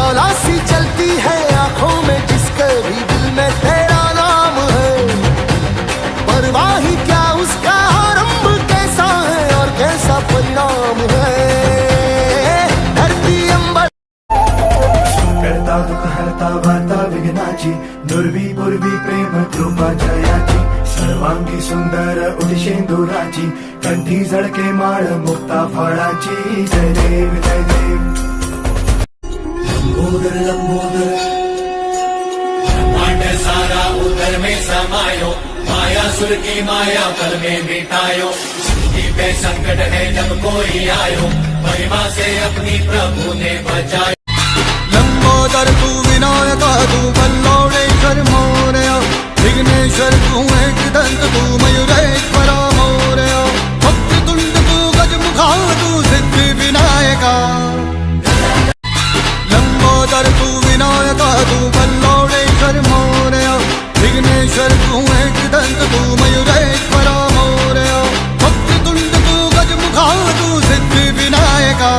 ज्वाला C चलती है आंखों में जिसके भी दिल में तेरा नाम है। परवाही क्या उसका आरंभ कैसा है और कैसा परिणाम है। धरती अंबर करता दुःख हरता वार्ता विघ्नाची, दुर्वी पूर्वी प्रेम कृपा जयाची, सर्वांगी सुंदर उदिशेंदुराची, कंठी झळके माळ मुक्ता फळाची। जय देव जय देव। लंबोदर लंबोदर ब्रह्मांड सारा उदर में समायो, माया सुर की माया पल में मिटायो। सृष्टि पे संकट है जब कोई आयो, महिमा से अपनी प्रभु ने बचायो। लंबोदर तू विनायका तू बल्लौडेश्वर मोरया, विघ्नेश्वर तू एकदंत तू मयूरेश्वरा मोरया, वक्रतुंड तू गजमुखा तू सिद्धि विनायका। लंबोदर तू विनायका तू बल्लौडेश्वर मोरया, विघ्नेश्वर तू एकदंत तू मयूरेश्वरा मोरया, वक्रतुंड तू गजमुखा तू सिद्धि विनायका।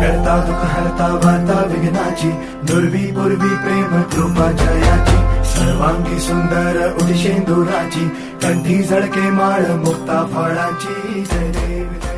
करता दुःख हरता वार्ता विघ्नाची, दुर्वी पूर्वी प्रेम कृपा जयाची, सर्वांगी सुंदर उदिशेंदुराची, कंठी झळके माळ मुक्ता फळाची। जय देव जय